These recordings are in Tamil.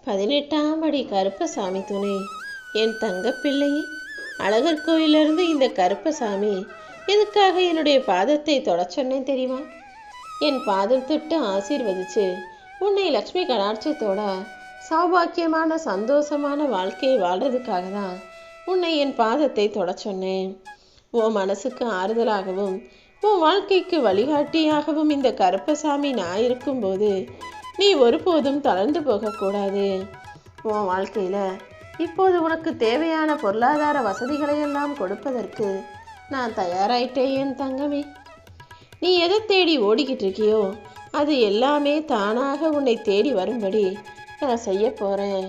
18ஆம் அடி கருப்பசாமி துணை, என் தங்கப்பிள்ளையே. அழகர் கோயிலிருந்து இந்த கருப்பசாமி எதுக்காக என்னுடைய பாதத்தை தொட சொன்னேன் தெரியுமா? என் பாதம் தொட்டு ஆசீர்வதிச்சு உன்னை லக்ஷ்மி கடாட்சத்தோட சௌபாக்கியமான சந்தோஷமான வாழ்க்கையை வாழ்றதுக்காக தான் உன்னை என் பாதத்தை தொட சொன்னேன். உன் மனசுக்கு ஆறுதலாகவும் உன் வாழ்க்கைக்கு வழிகாட்டியாகவும் இந்த கருப்பசாமி நான் இருக்கும்போது நீ ஒருபோதும் தளர்ந்து போகக்கூடாது. உன் வாழ்க்கையில் இப்போது உனக்கு தேவையான பொருளாதார வசதிகளையெல்லாம் கொடுப்பதற்கு நான் தயாராயிட்டேன் என் தங்கமே. நீ எதை தேடி ஓடிக்கிட்டு இருக்கியோ அது எல்லாமே தானாக உன்னை தேடி வரும்படி நான் செய்ய போகிறேன்.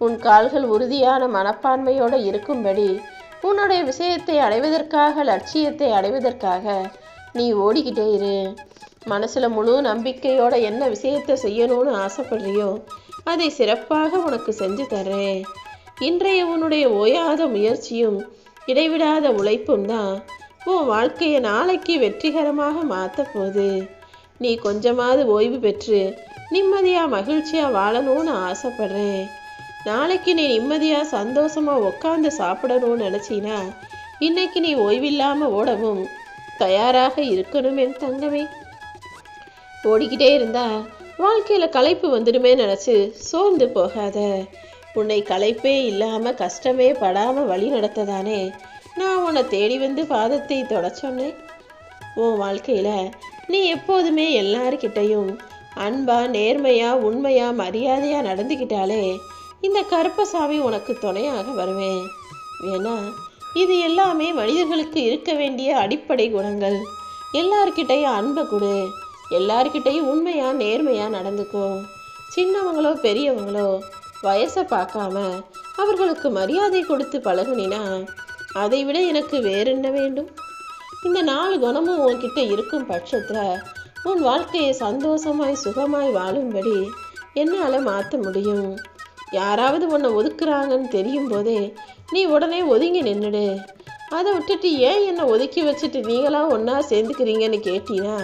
உன் கால்கள் உறுதியான மனப்பான்மையோடு இருக்கும்படி உன்னுடைய விஷயத்தை அடைவதற்காக, லட்சியத்தை அடைவதற்காக நீ ஓடிக்கிட்டே இரு. மனசில் முழு நம்பிக்கையோட என்ன விஷயத்தை செய்யணும்னு ஆசைப்படுறியோ அதை சிறப்பாக உனக்கு செஞ்சு தர்றேன். இன்றைய உன்னுடைய ஓயாத முயற்சியும் இடைவிடாத உழைப்பும் தான் உன் வாழ்க்கையை நாளைக்கு வெற்றிகரமாக மாற்ற போகுது. நீ கொஞ்சமாவது ஓய்வு பெற்று நிம்மதியாக மகிழ்ச்சியாக வாழணும்னு ஆசைப்படுறேன். நாளைக்கு நீ நிம்மதியாக சந்தோஷமாக உட்காந்து சாப்பிடணும்னு நினச்சினா இன்னைக்கு நீ ஓய்வில்லாமல் ஓடவும் தயாராக இருக்கணும் என் தங்கமே. ஓடிக்கிட்டே இருந்தா வாழ்க்கையில் களைப்பு வந்துடுமே நினச்சி சோர்ந்து போகாத. உன்னை களைப்பே இல்லாமல் கஷ்டமே படாமல் வழி நடத்ததானே நான் உன்னை தேடி வந்து பாதத்தை தொட சொன்னேன். உன் வாழ்க்கையில் நீ எப்போதுமே எல்லார்கிட்டையும் அன்பா, நேர்மையா, உண்மையா, மரியாதையா நடந்துக்கிட்டாலே இந்த கருப்பசாமி உனக்கு துணையாக வருவேன். ஏன்னா இது எல்லாமே மனிதர்களுக்கு இருக்க வேண்டிய அடிப்படை குணங்கள். எல்லார்கிட்டையும் அன்பை கொடு, எல்லார்கிட்டையும் உண்மையா நேர்மையா நடந்துக்கோ. சின்னவங்களோ பெரியவங்களோ வயசை பார்க்காம அவர்களுக்கு மரியாதை கொடுத்து பழகுனினா அதை விட எனக்கு வேறென்ன வேண்டும்? இந்த 4 குணமும் உன்கிட்ட இருக்கும் பட்சத்தில் உன் வாழ்க்கையை சந்தோஷமாய் சுகமாய் வாழும்படி என்னால் மாற்ற முடியும். யாராவது உன்னை ஒதுக்குறாங்கன்னு தெரியும் போதே நீ உடனே ஒதுங்கி நின்றுடு. அதை விட்டுட்டு ஏன் என்னை ஒதுக்கி வச்சுட்டு நீங்களாம் ஒன்றா சேர்ந்துக்கிறீங்கன்னு கேட்டீங்கன்னா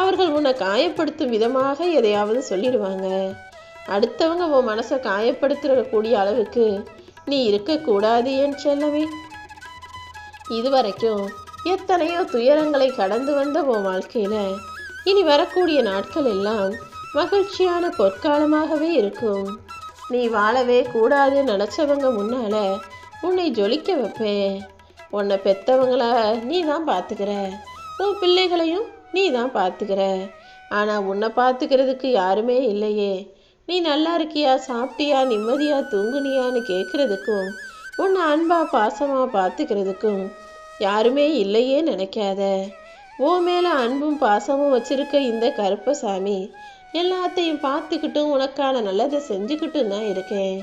அவர்கள் உன்னை காயப்படுத்தும் விதமாக எதையாவது சொல்லிடுவாங்க. அடுத்தவங்க உன் மனசை காயப்படுத்தக்கூடிய அளவுக்கு நீ இருக்கக்கூடாது என் செல்லவே. இதுவரைக்கும் எத்தனையோ துயரங்களை கடந்து வந்த உன் வாழ்க்கையில் இனி வரக்கூடிய நாட்கள் எல்லாம் மகிழ்ச்சியான பொற்காலமாகவே இருக்கும். நீ வாழவே கூடாதுன்னு நினச்சவங்க முன்னால் உன்னை ஜொலிக்க வைப்பேன். உன்னை பெற்றவங்கள நீ தான் பார்த்துக்கிற, உன் பிள்ளைகளையும் நீ தான் பார்த்துக்கிற. ஆனால் உன்னை பார்த்துக்கிறதுக்கு யாருமே இல்லையே. நீ நல்லா இருக்கியா, சாப்பிட்டியா, நிம்மதியாக தூங்குனியான்னு கேட்குறதுக்கும் உன்னை அன்பா பாசமாக பார்த்துக்கிறதுக்கும் யாருமே இல்லையே நினைக்காத. உன் மேலே அன்பும் பாசமும் வச்சிருக்க இந்த கருப்பசாமி எல்லாத்தையும் பார்த்துக்கிட்டும் உனக்கான நல்லதை செஞ்சுக்கிட்டும் தான் இருக்கேன்.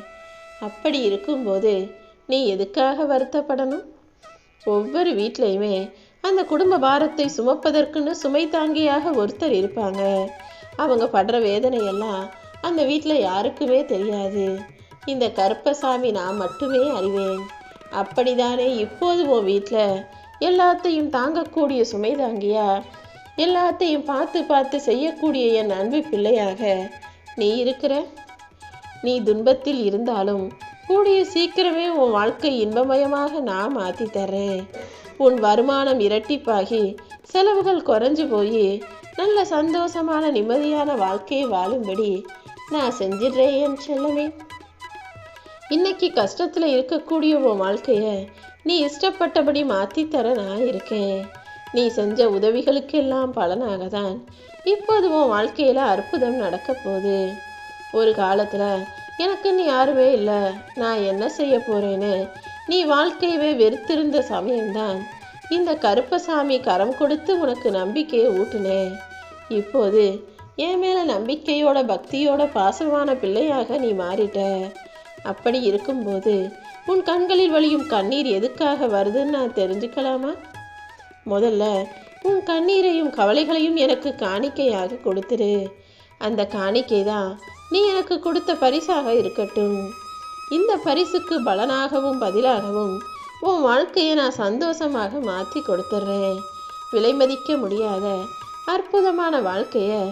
அப்படி இருக்கும்போது நீ எதுக்காக வருத்தப்படணும்? ஒவ்வொரு வீட்லேயுமே அந்த குடும்ப பாரத்தை சுமப்பதற்குன்னு சுமை தாங்கியாக ஒருத்தர் இருப்பாங்க. அவங்க படுற வேதனையெல்லாம் அந்த வீட்டில் யாருக்குமே தெரியாது. இந்த கருப்பசாமி நான் மட்டுமே அறிவேன். அப்படிதானே இப்போது உன் வீட்டில் எல்லாத்தையும் தாங்கக்கூடிய சுமை தாங்கியா, எல்லாத்தையும் பார்த்து பார்த்து செய்யக்கூடிய என் அன்பு பிள்ளையாக நீ இருக்கிற. நீ துன்பத்தில் இருந்தாலும் கூடிய சீக்கிரமே உன் வாழ்க்கை இன்பமயமாக நான் மாற்றி தர்றேன். உன் வருமானம் இரட்டிப்பாகி செலவுகள் குறைஞ்சு போய் நல்ல சந்தோஷமான நிம்மதியான வாழ்க்கையை வாழும்படி நான் செஞ்சிடுறேன் என் செல்லமே. இன்னைக்கு கஷ்டத்தில் இருக்கக்கூடிய உன் வாழ்க்கையை நீ இஷ்டப்பட்டபடி மாற்றித்தர நான் இருக்கேன். நீ செஞ்ச உதவிகளுக்கெல்லாம் பலனாக தான் இப்போது உன் வாழ்க்கையில் அற்புதம் நடக்க போகுது. ஒரு காலத்தில் எனக்குன்னு யாருமே இல்லை, நான் என்ன செய்ய போகிறேன்னு நீ வாழ்க்கையவே வெறுத்திருந்த சமயம்தான் இந்த கருப்பசாமி கரம் கொடுத்து உனக்கு நம்பிக்கையை ஊட்டுனேன். இப்போது என் மேலே நம்பிக்கையோட பக்தியோட பாசமான பிள்ளையாக நீ மாறிட்ட. அப்படி இருக்கும்போது உன் கண்களில் வழியும் கண்ணீர் எதுக்காக வருதுன்னு நான் தெரிஞ்சுக்கலாமா? முதல்ல உன் கண்ணீரையும் கவலைகளையும் எனக்கு காணிக்கையாக கொடுத்துரு. அந்த காணிக்கை தான் நீ எனக்கு கொடுத்த பரிசாக இருக்கட்டும். இந்த பரிசுக்கு பலனாகவும் பதிலாகவும் உன் வாழ்க்கையை நான் சந்தோஷமாக மாற்றி கொடுத்துட்றேன். விலை மதிக்க முடியாத அற்புதமான வாழ்க்கையை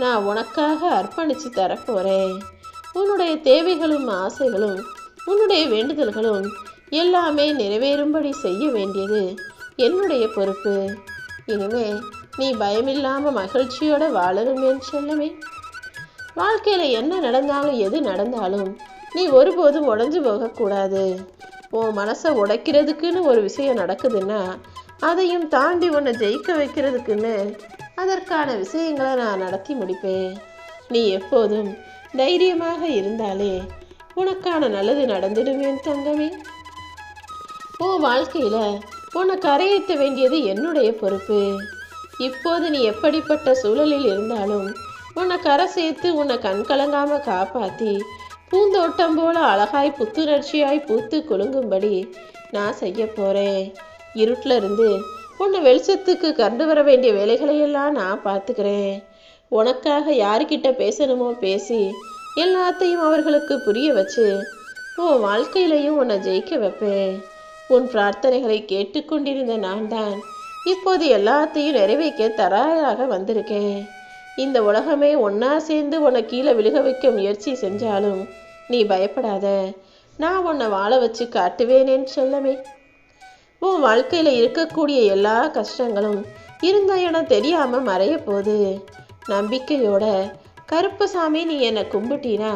நான் உனக்காக அர்ப்பணித்து தரப்போகிறேன். உன்னுடைய தேவைகளும் ஆசைகளும் உன்னுடைய வேண்டுதல்களும் எல்லாமே நிறைவேறும்படி செய்ய வேண்டியது என்னுடைய பொறுப்பு. இனிமே நீ பயமில்லாம மகிழ்ச்சியோட வாழணும் என் செல்லமே. வாழ்க்கையில என்ன நடந்தாலும் எது நடந்தாலும் நீ ஒருபோதும் உடைஞ்சு போகக்கூடாது. உன் மனசை உடைக்கிறதுக்குன்னு ஒரு விஷயம் நடக்குதுன்னா அதையும் தாண்டி உன்னை ஜெயிக்க வைக்கிறதுக்குன்னு அதற்கான விஷயங்களை நான் நடத்தி முடிப்பேன். நீ எப்போதும் தைரியமாக இருந்தாலே உனக்கான நல்லது நடந்துடும் என் தங்கமே. உன் வாழ்க்கையில உன்னை கரையேற்ற வேண்டியது என்னுடைய பொறுப்பு. இப்போது நீ எப்படிப்பட்ட சூழலில் இருந்தாலும் உன்னை கரை சேர்த்து உன்னை கண் கலங்காம காப்பாத்தி பூந்தோட்டம் போல அழகாய் புத்துணர்ச்சியாய் பூத்து குலுங்கும்படி நான் செய்ய போறேன். இருட்டில் இருந்து உன்னை வெளிச்சத்துக்கு கண்டு வர வேண்டிய வேலைகளையெல்லாம் நான் பார்த்துக்கிறேன். உனக்காக யாருக்கிட்ட பேசணுமோ பேசி எல்லாத்தையும் அவர்களுக்கு புரிய வச்சு உன் வாழ்க்கையிலையும் உன்னை ஜெயிக்க வைப்பேன். உன் பிரார்த்தனைகளை கேட்டுக்கொண்டிருந்த நான் தான் இப்போது எல்லாத்தையும் நிறைவேற்ற தயாராக வந்திருக்கேன். இந்த உலகமே ஒன்னா சேர்ந்து உன்னை கீழே விழுக வைக்க முயற்சி செஞ்சாலும் நீ பயப்படாத. நான் உன்னை வாழ வச்சு காட்டுவேனேன்னு செல்லமே. உன் வாழ்க்கையில இருக்கக்கூடிய எல்லா கஷ்டங்களும் இருந்த இடம் தெரியாம மறைய போகுது. நம்பிக்கையோட கருப்பசாமி நீ என்னை கும்பிட்டினா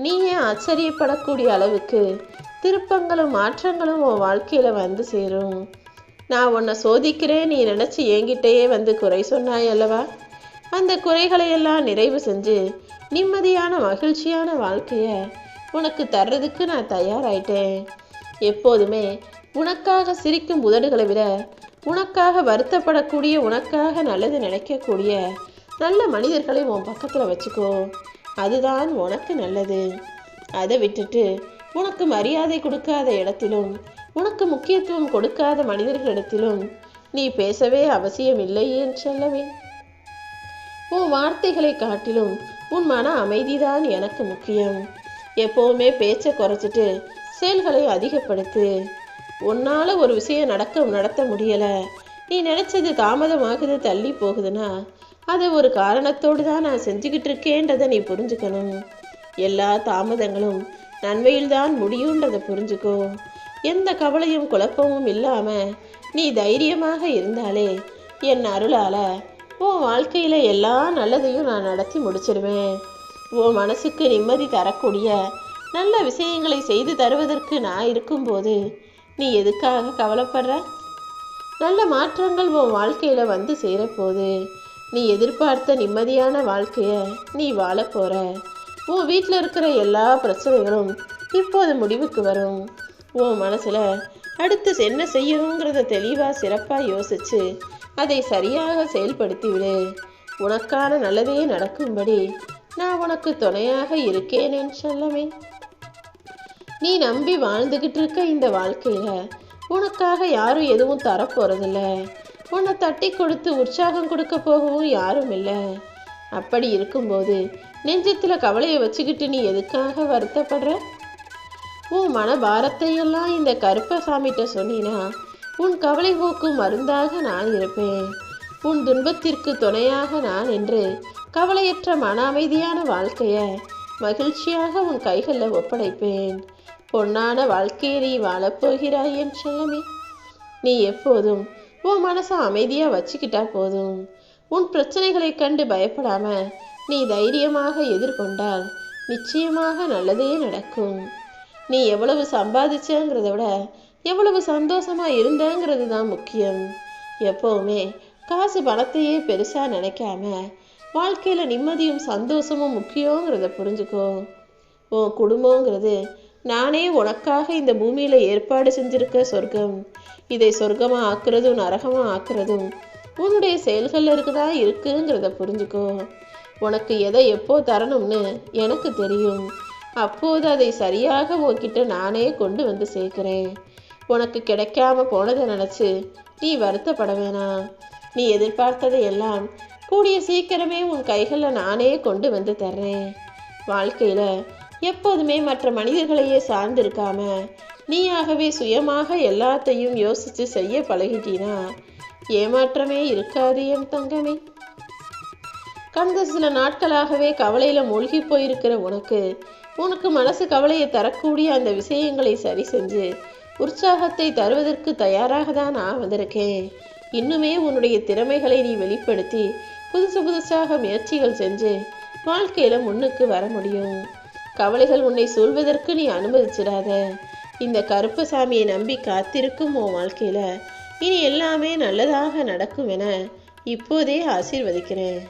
நீயே ஆச்சரியப்படக்கூடிய அளவுக்கு திருப்பங்களும் மாற்றங்களும் உன் வாழ்க்கையில வந்து சேரும். நான் உன்னை சோதிக்கிறேன் நீ நினைச்சு என்கிட்டயே வந்து குறை சொன்னாய் அல்லவா? அந்த குறைகளையெல்லாம் நிறைவு செஞ்சு நிம்மதியான மகிழ்ச்சியான வாழ்க்கைய உனக்கு தர்றதுக்கு நான் தயாராயிட்டேன். எப்போதுமே உனக்காக சிரிக்கும் உதடுகளை விட உனக்காக வருத்தப்படக்கூடிய உனக்காக நல்லது நினைக்கக்கூடிய நல்ல மனிதர்களை உன் பக்கத்தில் வச்சுக்கோ. அதுதான் உனக்கு நல்லது. அதை விட்டுட்டு உனக்கு மரியாதை கொடுக்காத இடத்திலும் உனக்கு முக்கியத்துவம் கொடுக்காத மனிதர்களிடத்திலும் நீ பேசவே அவசியம் இல்லை என்று சொல்லவே. உன் வார்த்தைகளை காட்டிலும் உன் மன அமைதிதான் எனக்கு முக்கியம். எப்போவுமே பேச்சை குறைச்சிட்டு செயல்களை அதிகப்படுத்து. உன்னால ஒரு விஷயம் நடத்த முடியல, நீ நினைச்சது தாமதமாகுது தள்ளி போகுதுன்னா அதை ஒரு காரணத்தோடு தான் நான் செஞ்சுக்கிட்டு இருக்கேன்றதை நீ புரிஞ்சுக்கணும். எல்லா தாமதங்களும் நன்மையில் தான் முடியுன்றதை புரிஞ்சுக்கோ. எந்த கவலையும் குழப்பமும் இல்லாம நீ தைரியமாக இருந்தாலே என் அருளால உன் வாழ்க்கையில எல்லா நல்லதையும் நான் நடத்தி முடிச்சிருவேன். உன் மனசுக்கு நிம்மதி தரக்கூடிய நல்ல விஷயங்களை செய்து தருவதற்கு நான் இருக்கும்போது நீ எதுக்காக கவலைப்படுற? நல்ல மாற்றங்கள் உன் வாழ்க்கையில வந்து சேரப்போகுது. நீ எதிர்பார்த்த நிம்மதியான வாழ்க்கைய நீ வாழ போற. உன் வீட்டில் இருக்கிற எல்லா பிரச்சனைகளும் இப்போது முடிவுக்கு வரும். உன் மனசுல அடுத்து என்ன செய்யணுங்கிறத தெளிவா சிறப்பா யோசிச்சு அதை சரியாக செயல்படுத்தி விடு. உனக்கான நல்லதே நடக்கும்படி நான் உனக்கு துணையாக இருக்கேன் என்று சொல்லவே. நீ நம்பி வாழ்ந்துகிட்டு இருக்க இந்த வாழ்க்கையில உனக்காக யாரும் எதுவும் தரப்போறதில்ல. உன்னை தட்டி கொடுத்து உற்சாகம் கொடுக்க போகவும் யாரும் இல்லை. அப்படி இருக்கும்போது நெஞ்சத்துல கவலையை வச்சுக்கிட்டு நீ எதுக்காக வருத்தப்படுற? உன் மன பாரத்தையெல்லாம் இந்த கருப்பசாமிகிட்ட சொன்னினா உன் கவலை போக்கும் மருந்தாக நான் இருப்பேன். உன் துன்பத்திற்கு துணையாக நான் என்று கவலையற்ற மன அமைதியான வாழ்க்கைய மகிழ்ச்சியாக உன் கைகளில் ஒப்படைப்பேன். பொன்னான வாழ்க்கையை நீ வாழப்போகிறாய் என் செல்லமே. நீ எப்போதும் உன் மனசை அமைதியா வச்சுக்கிட்டா போதும். உன் பிரச்சனைகளை கண்டு பயப்படாம நீ தைரியமாக எதிர்கொண்டால் நிச்சயமாக நல்லதே நடக்கும். நீ எவ்வளவு சம்பாதிச்சங்கிறத விட எவ்வளவு சந்தோஷமா இருந்தங்கிறது தான் முக்கியம். எப்பவுமே காசு பணத்தையே பெருசா நினைக்காம வாழ்க்கையில நிம்மதியும் சந்தோஷமும் முக்கியங்கிறத புரிஞ்சுக்கோ. உன் குடும்பங்கிறது நானே உனக்காக இந்த பூமியில ஏற்பாடு செஞ்சிருக்க சொர்க்கம். இதை சொர்க்கமா ஆக்குறதும் நரகமா ஆக்குறதும் உன்னுடைய செயல்கள்ல இருக்குதான் இருக்குங்கிறத புரிஞ்சுக்கோ. உனக்கு எதை எப்போ தரணும்னு எனக்கு தெரியும். அப்போது அதை சரியாக உன்கிட்ட நானே கொண்டு வந்து சேர்க்கிறேன். உனக்கு கிடைக்காம போனதை நினைச்சு நீ வருத்தப்பட வேணாம். நீ எதிர்பார்த்ததை எல்லாம் கூடிய சீக்கிரமே உன் கைகளில் நானே கொண்டு வந்து தர்றேன். வாழ்க்கையில எப்போதுமே மற்ற மனிதர்களையே சார்ந்திருக்காம நீயாகவே சுயமாக எல்லாத்தையும் யோசிச்சு செய்ய பழகிட்டீனா ஏமாற்றமே இருக்காது என் தங்கமே. கடந்த சில நாட்களாகவே கவலையில மூழ்கி போயிருக்கிற உனக்கு உனக்கு மனசு கவலையை தரக்கூடிய அந்த விஷயங்களை சரி செஞ்சு உற்சாகத்தை தருவதற்கு தயாராக தான் நான் வந்திருக்கேன். இன்னுமே உன்னுடைய திறமைகளை நீ வெளிப்படுத்தி புதுசாக முயற்சிகள் செஞ்சு வாழ்க்கையில முன்னுக்கு வர முடியும். கவலைகள் உன்னை சூழ்வதற்கு நீ அனுமதிச்சிடாத. இந்த கருப்பசாமியை நம்பி காத்திருக்கும் உன் வாழ்க்கையில இனி எல்லாமே நல்லதாக நடக்கும் என இப்போதே ஆசீர்வதிக்கிறேன்.